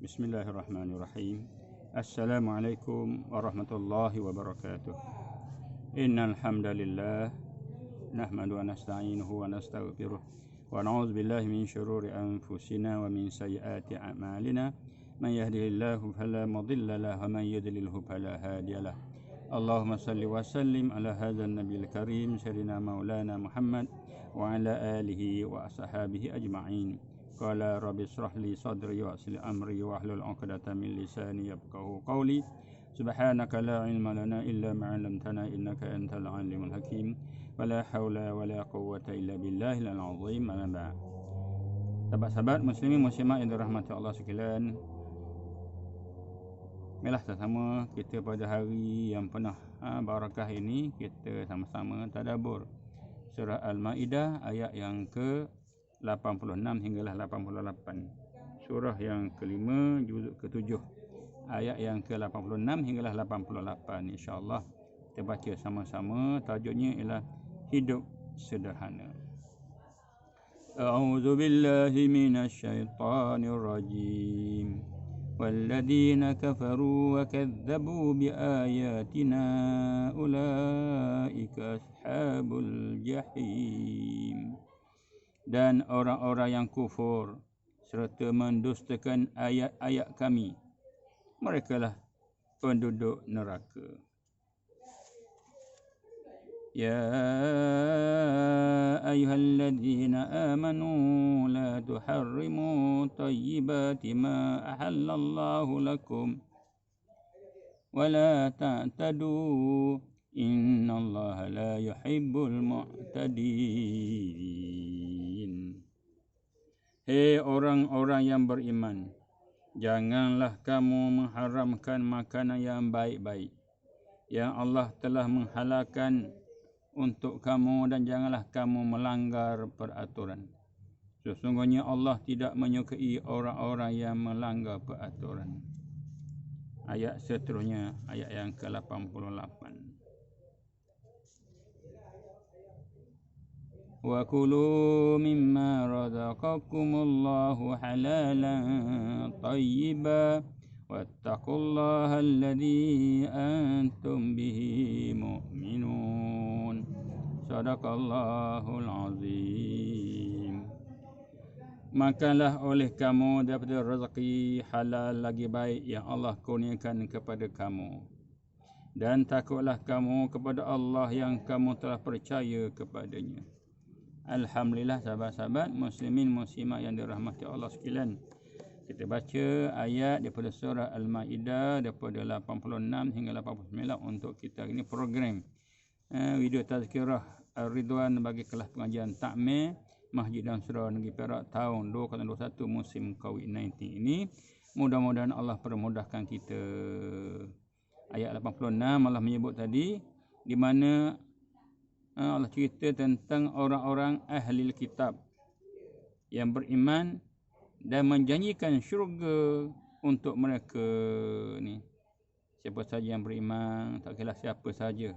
Bismillahirrahmanirrahim. Assalamualaikum warahmatullahi wabarakatuh. Innal hamdalillah nahmadu wa nasta'inuhu wa nastaghfiruh wa na'udzu billahi min shururi anfusina wa min sayyiati a'malina. Man yahdihillahu fala mudilla lahu wa man yudlilhu fala hadiyalah. Allahumma salli wa sallim ala hadzal nabiyil karim sayyidina maulana Muhammad wa ala alihi wa ashabihi ajma'in. Qala rabbi shrah li sadri wa yassir amri wa hlul 'uqdatam min lisani yafqahu qawli. Subhanaka la ilma lana illa ma 'allamtana innaka antal alimul hakim. Wala haula wala quwwata illa billahil azim. Amma ba'd. Sahabat-sahabat muslimin muslimat yang dirahmati Allah sekalian, marilah sama kita pada hari yang penuh barakah ini kita sama-sama tadabbur surah Al-Maidah ayat yang ke 86 hinggalah 88. Surah yang kelima juzuk ke-7 ayat yang ke 86 hinggalah 88. Insya-Allah kita baca sama-sama. Tajuknya ialah hidup sederhana. A'udzu billahi minasy syaithanir rajim. Walladzina kafaru wa kadzdzabu biayatina ulaika ashabul jahim. Dan orang-orang yang kufur serta mendustakan ayat-ayat kami, merekalah penduduk neraka. Ya ayyuhalladzina amanu la tuharrimu thayyibati ma ahallallahu lakum wa la ta'tadu innallaha la yuhibbul mu'tadin. Hei orang-orang yang beriman, janganlah kamu mengharamkan makanan yang baik-baik yang Allah telah menghalalkan untuk kamu, dan janganlah kamu melanggar peraturan. Sesungguhnya Allah tidak menyukai orang-orang yang melanggar peraturan. Ayat seterusnya, ayat yang ke-88. Wa kulu mimma razaqakumullahu halalan tayyiban wattaqullaha alladzi antum bihi mu'minun. Sadaqallahul azim. Makanlah oleh kamu daripada rezeki halal lagi baik yang Allah kurniakan kepada kamu, dan takutlah kamu kepada Allah yang kamu telah percaya kepadanya. Alhamdulillah sahabat-sahabat muslimin muslimat yang dirahmati Allah sekalian. Kita baca ayat daripada surah Al-Maidah daripada 86 hingga 89 untuk kita ini program video tazkirah Ar-Ridwan bagi kelas pengajian takmir Masjid dan Surau Negeri Perak tahun 2021 musim COVID-19 ini. Mudah-mudahan Allah permudahkan kita. Ayat 86 Allah menyebut tadi di mana Allah cerita tentang orang-orang ahli kitab yang beriman dan menjanjikan syurga untuk mereka ni. Siapa saja yang beriman, tak kira siapa saja,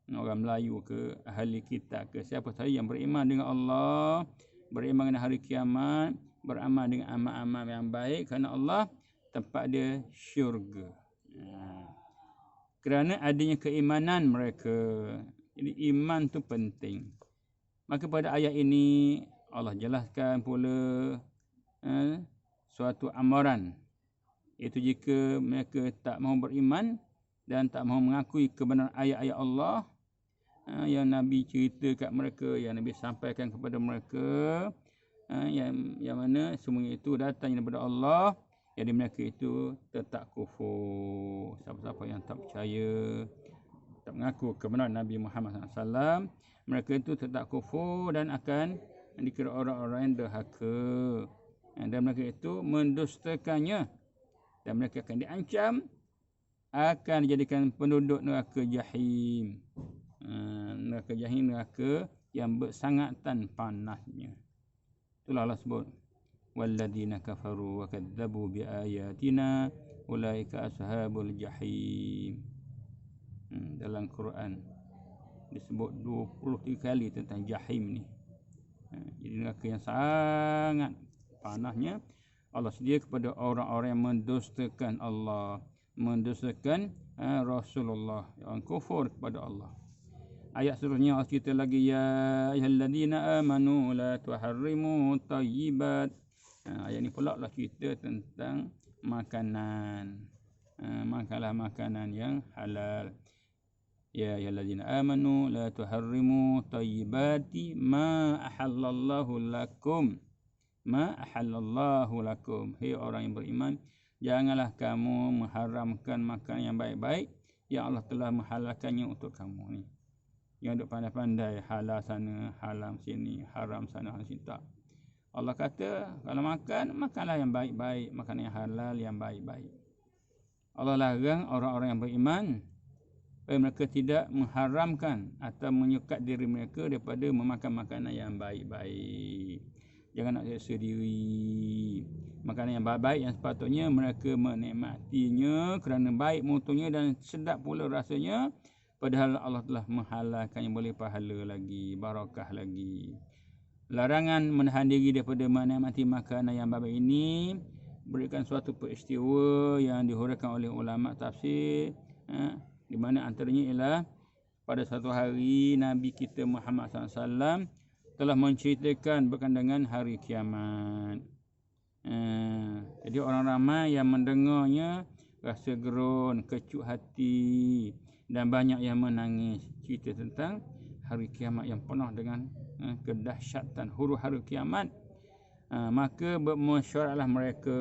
orang Melayu ke, ahli kitab ke, siapa saja yang beriman dengan Allah, beriman dengan hari kiamat, beramal dengan amal-amal yang baik kerana Allah, tempat dia syurga. Kerana adanya keimanan mereka. Jadi iman tu penting. Maka pada ayat ini Allah jelaskan pula suatu amaran, iaitu jika mereka tak mahu beriman dan tak mahu mengakui kebenaran ayat-ayat Allah yang Nabi cerita kat mereka, yang Nabi sampaikan kepada mereka, yang mana semuanya itu datang daripada Allah, jadi mereka itu tetap kufur. Siapa-siapa yang tak percaya, tak mengaku kebenaran Nabi Muhammad SAW, mereka itu tetap kufur dan akan dikira orang-orang yang derhaka, dan mereka itu mendustakannya, dan mereka akan diancam akan dijadikan penduduk neraka jahim. Neraka jahim, neraka yang bersangatan panasnya. Itulah Allah sebut walladzina kafaru wa kadzdzabu biayatina ulaika ashabul jahim. Dalam Quran disebut 23 kali tentang jahim ni. Jadi neraka yang sangat panasnya. Allah sedia kepada orang-orang yang mendustakan Allah, mendustakan Rasulullah, yang kufur kepada Allah. Ayat seterusnya Allah cerita lagi, ya ayyuhalladzina amanu la tuharrimu thayyibat. Ayat ni pula Allah cerita tentang makanan. Makanlah makanan yang halal. Ya ayyuhalladzina amanu la tuharrimu thayyibati ma ahallallahu lakum. Ma ahallallahu lakum. Hei orang yang beriman, janganlah kamu mengharamkan makanan yang baik-baik yang Allah telah menghalalkannya untuk kamu ni. Yang duk pandai-pandai halal sana, haram sini, haram sana, haram sini, tak. Allah kata kalau makanlah yang baik-baik, makanan yang halal yang baik-baik. Allah larang orang-orang yang beriman supaya mereka tidak mengharamkan atau menyekat diri mereka daripada memakan makanan yang baik-baik. Jangan nak seksa diri. Makanan yang baik-baik yang sepatutnya mereka menikmatinya kerana baik mutunya dan sedap pula rasanya. Padahal Allah telah menghalalkannya, boleh pahala lagi, barakah lagi. Larangan menahan diri daripada menikmati makanan yang baik ini berikan suatu peristiwa yang dihuraikan oleh ulama tafsir, di mana antaranya ialah pada satu hari Nabi kita Muhammad SAW telah menceritakan berkaitan dengan hari kiamat. Jadi orang ramai yang mendengarnya rasa gerun, kecut hati dan banyak yang menangis. Cerita tentang hari kiamat yang penuh dengan kedahsyatan huru-hara kiamat. Maka bermusyawarahlah mereka.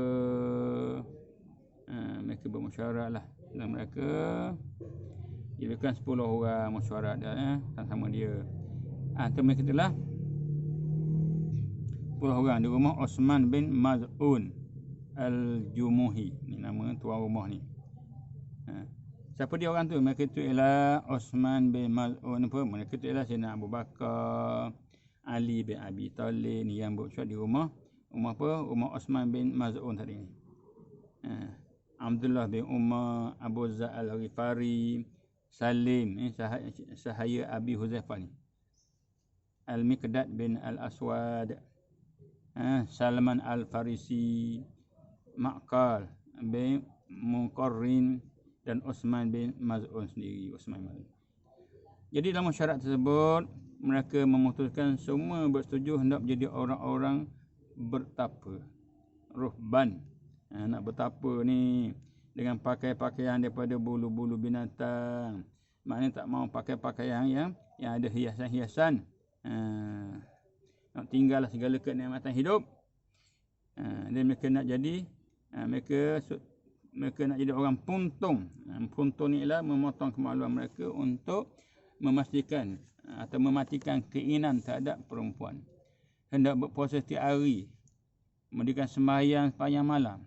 Mereka bermusyawarahlah dan mereka jadikan 10 orang mesyuarat sama dia. Antara mereka itulah 10 orang di rumah Osman bin Maz'un Al-Jumuhi. Ni nama tuan rumah ni. Siapa dia orang tu? Mereka tu ialah Osman bin Maz'un apa? Mereka tu ialah Sayyidina Abu Bakar, Ali bin Abi Talib ni yang bersyuarat di rumah apa? Rumah Osman bin Maz'un tadi ni. Abdullah bin Umar, Abu Zar Al-Ghifari, Salim sahaya Abi Huzaifah ni. Al-Miqdad bin Al-Aswad, Salman Al-Farisi, Ma'qal bin Muqarrin dan Osman bin Maz'un sendiri. Jadi dalam syarat tersebut mereka memutuskan semua bersetuju hendak menjadi orang-orang bertapa, ruhban. Nak bertapa ni dengan pakai pakaian daripada bulu-bulu binatang. Maknanya tak mau pakai pakaian yang ada hiasan-hiasan. Nak tinggallah segala kenikmatan hidup. Dan mereka nak jadi mereka nak jadi orang puntung. Puntung ni ialah memotong kemaluan mereka untuk memastikan atau mematikan keinginan terhadap perempuan. Hendak berpuasa setiap hari, mendirikan sembahyang sepanjang malam,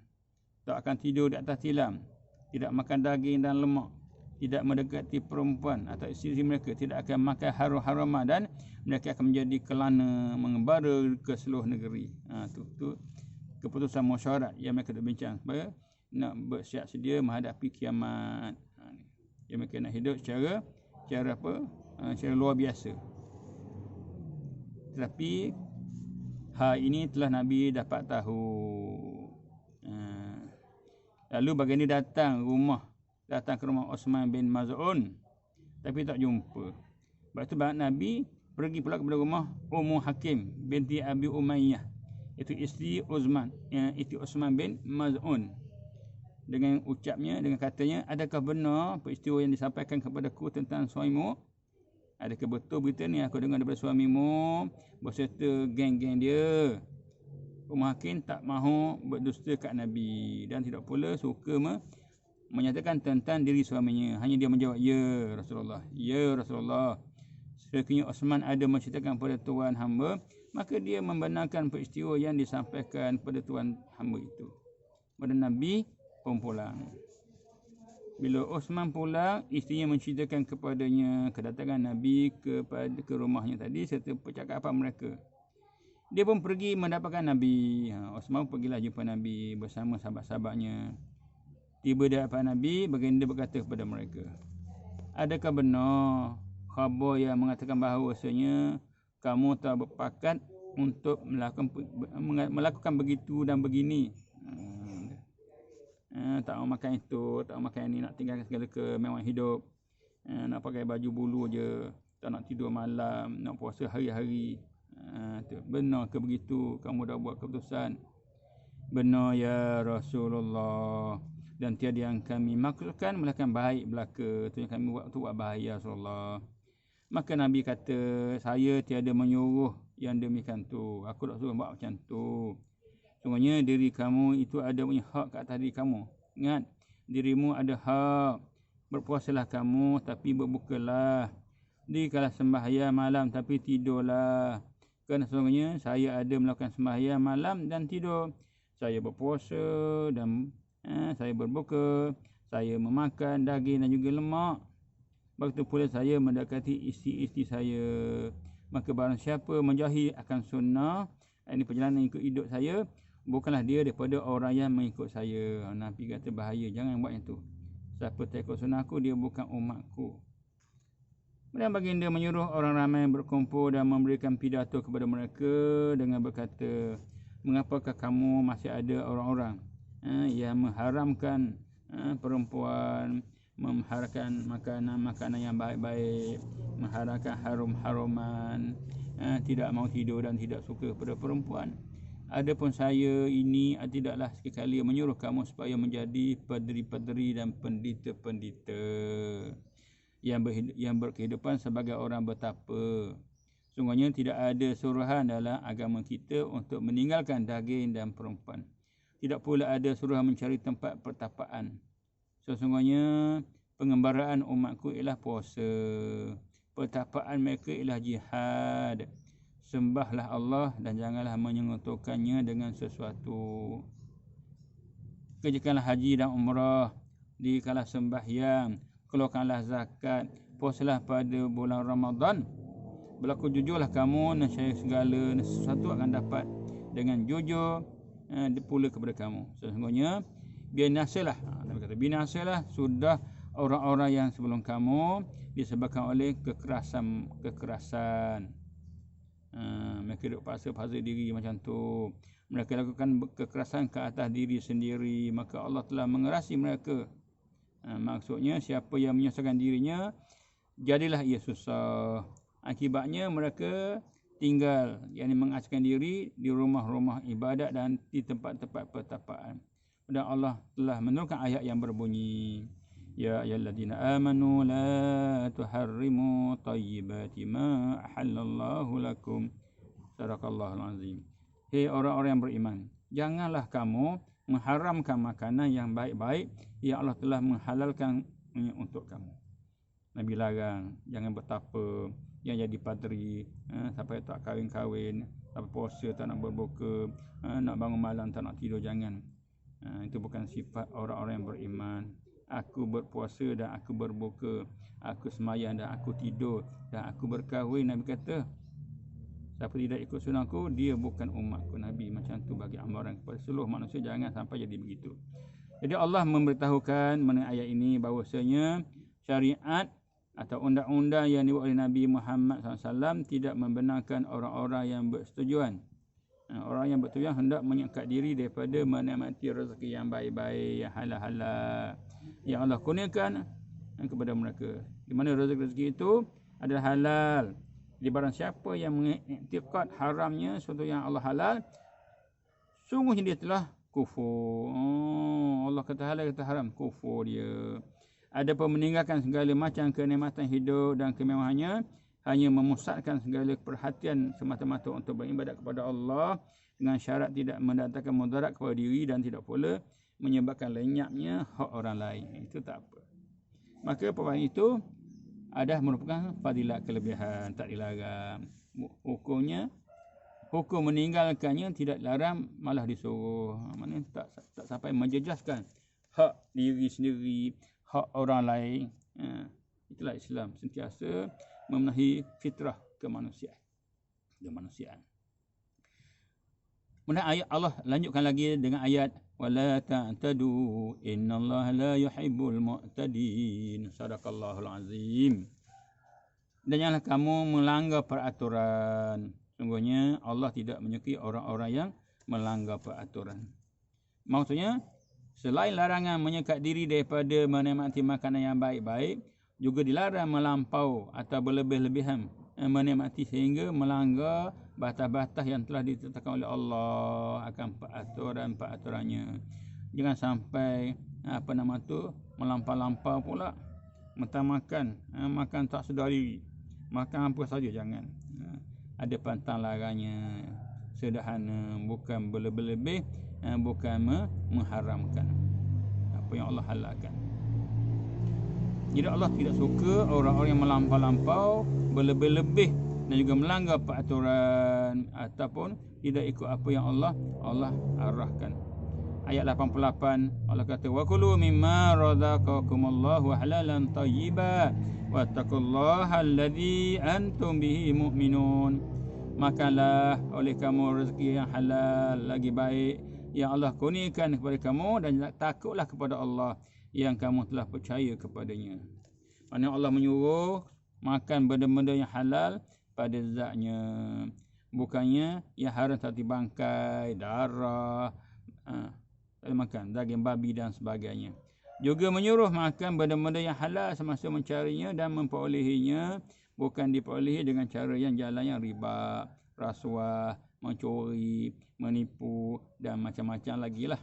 tak akan tidur di atas tilam, tidak makan daging dan lemak, tidak mendekati perempuan atau isteri mereka, tidak akan makan haram-haramah, dan mereka akan menjadi kelana mengembara ke seluruh negeri. Tu keputusan mesyuarat yang mereka bincang supaya nak bersiap sedia menghadapi kiamat. Yang mereka nak hidup secara apa? Secara luar biasa. Tetapi hal ini telah Nabi dapat tahu. Lalu baginda datang ke rumah Osman bin Maz'un, tapi tak jumpa. Sebab itu Nabi pergi pula kepada rumah Ummu Hakim binti Abi Umayyah, itu isteri Osman bin Maz'un. Dengan ucapnya, dengan katanya, adakah benar peristiwa yang disampaikan kepadaku tentang suamimu? Adakah betul berita ni aku dengar daripada suamimu berserta geng-geng dia? Hakim tak mahu berdusta kat Nabi dan tidak pula suka menyatakan tentang diri suaminya. Hanya dia menjawab, ya Rasulullah, ya Rasulullah. Sekiranya Osman ada menceritakan kepada tuan hamba, maka dia membenarkan peristiwa yang disampaikan kepada tuan hamba itu. Pada Nabi pun pulang. Bila Osman pulang, isterinya menceritakan kepadanya kedatangan Nabi ke rumahnya tadi serta percakapan mereka. Dia pun pergi mendapatkan Nabi. Osman pergilah jumpa Nabi bersama sahabat-sahabatnya. Tiba di hadapan Nabi, baginda berkata kepada mereka, adakah benar khabar yang mengatakan bahawasanya kamu telah berpakat untuk melakukan begitu dan begini? Tak mau makan itu, tak mau makan ni, nak tinggalkan segala kemewahan hidup. Nak pakai baju bulu je, tak nak tidur malam, nak puasa hari-hari. Benar ke begitu kamu dah buat keputusan? Benar ya Rasulullah. Dan tiada yang kami maksudkan melainkan baik belaka. Itu yang kami buat tu buat bahaya Rasulullah. Maka Nabi kata, saya tiada menyuruh yang demikian tu. Aku tak suruh buat macam tu. Sungguhnya diri kamu itu ada punya hak kat atas diri kamu. Ingat, dirimu ada hak. Berpuasalah kamu tapi berbukalah. Dikala sembahyang malam tapi tidurlah. Kerana sesungguhnya saya ada melakukan sembahyang malam dan tidur. Saya berpuasa dan saya berbuka. Saya memakan daging dan juga lemak. Begitu pula saya mendekati isteri-isteri saya. Maka barang siapa menjauhi akan sunnah, ini perjalanan ikut hidup saya, bukanlah dia daripada orang yang mengikut saya. Nabi kata bahaya, jangan buat yang tu. Siapa tak ikut sunnah aku, dia bukan umatku. Kemudian baginda menyuruh orang ramai berkumpul dan memberikan pidato kepada mereka dengan berkata, mengapakah kamu masih ada orang-orang yang mengharamkan perempuan, mengharamkan makanan-makanan yang baik-baik, mengharamkan haram-haruman, tidak mau tidur dan tidak suka kepada perempuan. Adapun saya ini tidaklah sekali menyuruh kamu supaya menjadi padri-padri dan pendeta-pendeta yang berkehidupan sebagai orang bertapa. Sungguhnya tidak ada suruhan dalam agama kita untuk meninggalkan daging dan perempuan. Tidak pula ada suruhan mencari tempat pertapaan. Sesungguhnya pengembaraan umatku ialah puasa. Pertapaan mereka ialah jihad. Sembahlah Allah dan janganlah menyentuhkannya dengan sesuatu. Kerjakanlah haji dan umrah. Dikala sembahyang, keluarkanlah zakat. Puasalah pada bulan Ramadan. Berlaku jujurlah kamu, nescaya segala sesuatu akan dapat dengan jujur pula kepada kamu. Sesungguhnya binasalah, Nabi kata binasalah sudah orang-orang yang sebelum kamu disebabkan oleh kekerasan. Mereka duk paksa diri macam tu. Mereka lakukan kekerasan ke atas diri sendiri, maka Allah telah mengerasi mereka. Maksudnya siapa yang menyusahkan dirinya, jadilah ia susah. Akibatnya mereka tinggal, yakni mengasingkan diri di rumah-rumah ibadat dan di tempat-tempat pertapaan. Dan Allah telah menurunkan ayat yang berbunyi, ya ayyuhalladzina amanu la tuharrimu tayyibati ma ahallallahu lakum. Sadaqallahul azim. Hei orang-orang yang beriman, janganlah kamu mengharamkan makanan yang baik-baik yang Allah telah menghalalkan untuk kamu. Nabi larang jangan bertapa, yang jadi padri, sampai tak kahwin-kahwin, sampai puasa tak nak berbuka, nak bangun malam tak nak tidur, jangan. Itu bukan sifat orang-orang yang beriman. Aku berpuasa dan aku berbuka, aku semayang dan aku tidur dan aku berkahwin. Nabi kata, siapa tidak ikut sunnah aku, dia bukan umatku. Nabi macam tu bagi amaran kepada seluruh manusia, jangan sampai jadi begitu. Jadi Allah memberitahukan mengenai ayat ini bahawasanya syariat atau undang-undang yang dibuat oleh Nabi Muhammad SAW tidak membenarkan orang-orang yang bersetujuan. Orang yang bertujuan hendak menyekat diri daripada menikmati rezeki yang baik-baik, yang halal-halal yang Allah kurniakan kepada mereka. Di mana rezeki itu adalah halal. Di barang siapa yang mengiktikad haramnya sesuatu yang Allah halal, sungguhnya dia telah kufur. Allah kata halal, kata haram, kufur dia. Adapun meninggalkan segala macam kenikmatan hidup dan kemewahannya, hanya memusatkan segala perhatian semata-mata untuk beribadat kepada Allah dengan syarat tidak mendatangkan mudarat kepada diri dan tidak pula menyebabkan lenyapnya hak orang lain. Itu tak apa. Maka perbuatan itu adalah merupakan fadilat kelebihan, tak dilarang. Hukumnya, hukum meninggalkannya tidak dilarang, malah disuruh. Maknanya tak sampai menjejaskan hak diri sendiri, hak orang lain. Itulah Islam, sentiasa memenuhi fitrah kemanusiaan. Kemudian ayat Allah lanjutkan lagi dengan ayat wala ta'tadu innallaha la yuhibbul mu'tadin. Sadaqallahul azim. Dan janganlah kamu melanggar peraturan. Sungguhnya Allah tidak menyukai orang-orang yang melanggar peraturan. Maksudnya selain larangan menyekat diri daripada menikmati makanan yang baik-baik, juga dilarang melampau atau berlebih-lebihan menikmati sehingga melanggar batas-batas yang telah ditetapkan oleh Allah akan peraturan-peraturannya. Jangan sampai melampau-lampau pula. Makan tak sedari, makan apa saja jangan. Ada pantang larangnya, sederhana, bukan berlebih-lebih, bukan mengharamkan apa yang Allah halalkan. Jadi Allah tidak suka orang-orang yang melampau-lampau, berlebih-lebih dan juga melanggar peraturan ataupun tidak ikut apa yang Allah arahkan. Ayat 88 Allah kata wa kulu mimma razaqakumullahu halalan tayyiba wattaqullaha alladzi antum bihi mu'minun. Makanlah oleh kamu rezeki yang halal lagi baik yang Allah kurniakan kepada kamu dan takutlah kepada Allah yang kamu telah percaya kepadanya. Maksudnya Allah menyuruh makan benda-benda yang halal pada zatnya, bukannya yang haram seperti bangkai, darah, makan daging babi dan sebagainya. Juga menyuruh makan benda-benda yang halal semasa mencarinya dan memperolehinya, bukan diperolehi dengan cara yang jalan yang riba, rasuah, mencuri, menipu dan macam-macam lagi lah.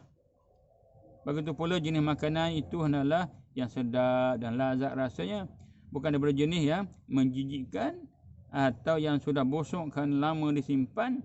Begitu pula jenis makanan itu hendaklah yang sedap dan lazat rasanya, bukan daripada jenis yang menjijikkan atau yang sudah busuk kan lama disimpan.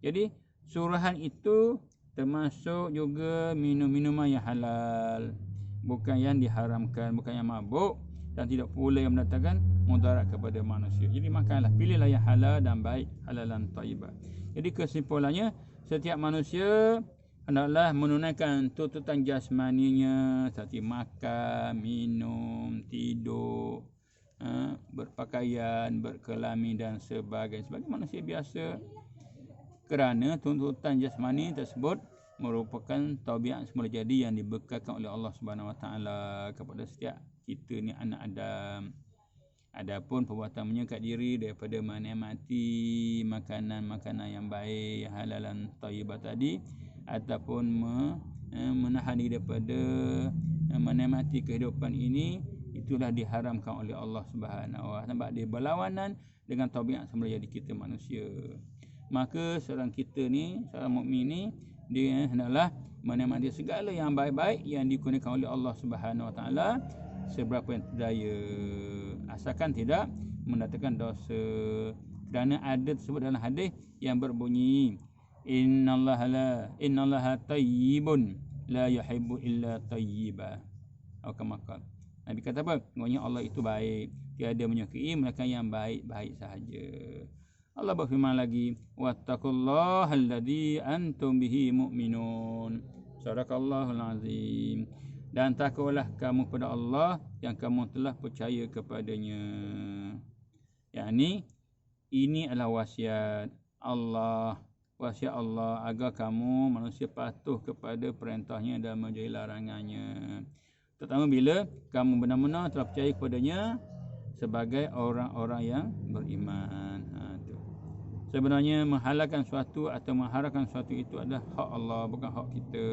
Jadi suruhan itu termasuk juga minum-minuman yang halal, bukan yang diharamkan, bukan yang mabuk dan tidak pula yang mendatangkan mudarat kepada manusia. Jadi makanlah, pilihlah yang halal dan baik, halalan thayyibah. Jadi kesimpulannya, setiap manusia hendaklah menunaikan tuntutan jasmaninya seperti makan, minum, tidur, berpakaian, berkelamin dan sebagainya sebagai manusia biasa. Kerana tuntutan jasmani tersebut merupakan tabiat semula jadi yang dibekalkan oleh Allah Subhanahu Wa Taala kepada setiap kita ni anak Adam. Adapun perbuatan menyekat diri daripada menikmati makanan-makanan yang baik, halalan thayyibah tadi, ataupun menahan diri daripada menikmati kehidupan ini, itulah diharamkan oleh Allah Subhanahu Wa Taala sebab dia berlawanan dengan tabiat semula jadi kita manusia. Maka seorang kita ni, seorang mukmin ni, dia hendaklah menikmati segala yang baik-baik yang dikurniakan oleh Allah Subhanahu Wa Taala seberapa yang daya, asalkan tidak mendatangkan dosa. Kerana ada tersebut dalam hadis yang berbunyi innallaha tayyibun la yuhibbu illa tayyiba. Maka Nabi kata apa? Maksudnya Allah itu baik, tiada menyukai melainkan yang baik-baik sahaja. Allah berfirman lagi, wattaqullaha alladzi antum bihi mu'minun. Sadaqallahul azim. Dan takutlah kamu kepada Allah yang kamu telah percaya kepadanya. Yakni ini adalah wasiat Allah agar kamu manusia patuh kepada perintahnya dan menjauhi larangannya. Terutama bila kamu benar-benar telah percaya kepadanya sebagai orang-orang yang beriman. Sebenarnya menghalalkan sesuatu atau mengharamkan sesuatu itu adalah hak Allah, bukan hak kita.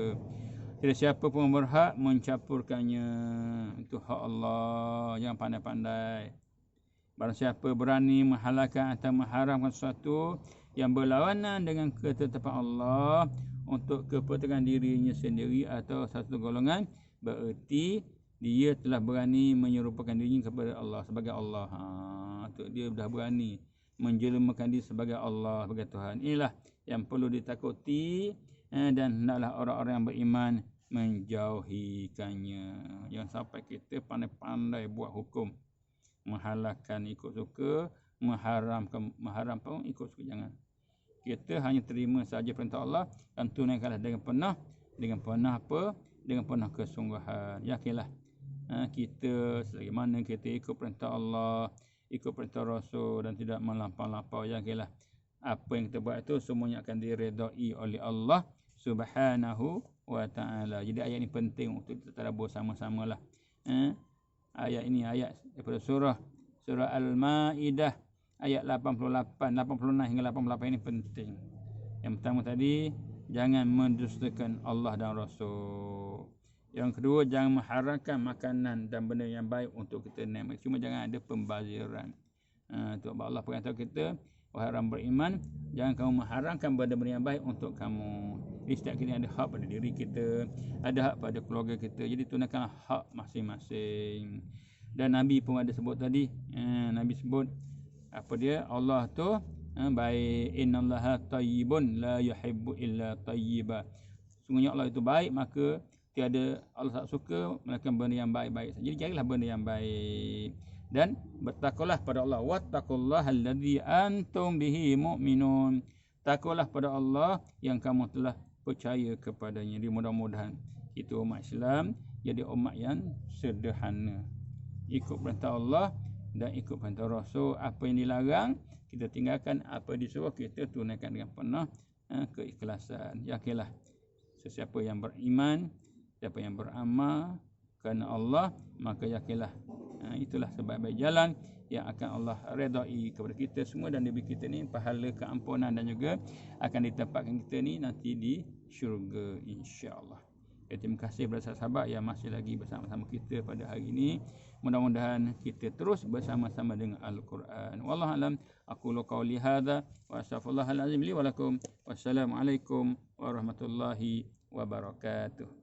Tidak siapa pun berhak mencampurkannya. Itu hak Allah. Jangan pandai-pandai. Barang siapa berani menghalalkan atau mengharamkan sesuatu yang berlawanan dengan ketetapan Allah untuk kepentingan dirinya sendiri atau satu golongan, bererti dia telah berani menyerupakan dirinya kepada Allah sebagai Allah. Dia dah berani menjelmakan diri sebagai Allah, sebagai Tuhan. Inilah yang perlu ditakuti, dan hendaklah orang-orang yang beriman menjauhikannya. Jangan sampai kita pandai-pandai buat hukum, menghalalkan ikut suka, mengharamkan ikut suka. Jangan. Kita hanya terima saja perintah Allah dan tunaikanlah dengan penuh kesungguhan. Yakinlah kita selagi mana kita ikut perintah Allah, ikut perintah Rasul dan tidak melampau-lampau, yakinlah apa yang kita buat itu semuanya akan diredai oleh Allah Subhanahu Wa Taala. Jadi ayat ini penting untuk kita tadabbur sama-samalah. Ayat ini ayat daripada surah Al-Maidah ayat 86 hingga 88 ini penting. Yang pertama tadi, jangan mendustakan Allah dan Rasul. Yang kedua, jangan mengharamkan makanan dan benda yang baik untuk kita nikmati. Cuma jangan ada pembaziran. Tu Allah berkata kita, wahai orang beriman, jangan kamu mengharamkan benda-benda yang baik untuk kamu. Jadi setiap kita ada hak pada diri kita, ada hak pada keluarga kita. Jadi tunaikanlah hak masing-masing. Dan Nabi pun ada sebut tadi, Nabi sebut apa dia? Allah tu baik, innallaha tayyibun la yuhibbu illa tayyiba. Sungguhnya Allah itu baik, maka tiada Allah tak suka melakukan benda yang baik-baik. Jadi carilah benda yang baik dan bertakwalah pada Allah. Wattaqullaha allazi antum bihi mu'minun. Takwalah pada Allah yang kamu telah percaya kepadanya. Jadi mudah-mudahan kita umat Islam jadi umat yang sederhana, ikut perintah Allah dan ikut perintah Rasul. Apa yang dilarang kita tinggalkan, apa disuruh kita tunaikan dengan penuh keikhlasan. Yakinlah sesiapa yang beriman, siapa yang beramal kerana Allah, maka yakinlah itulah sebaik-baik jalan yang akan Allah redai kepada kita semua, dan diberi kita ni pahala keampunan dan juga akan ditempatkan kita ni nanti di syurga insya-Allah. Terima kasih kepada sahabat yang masih lagi bersama-sama kita pada hari ini. Mudah-mudahan kita terus bersama-sama dengan Al-Quran. Wallahu alam. Aqulu qawli hadza wa astaghfirullahal azim li wa lakum. Wassalamualaikum warahmatullahi wabarakatuh.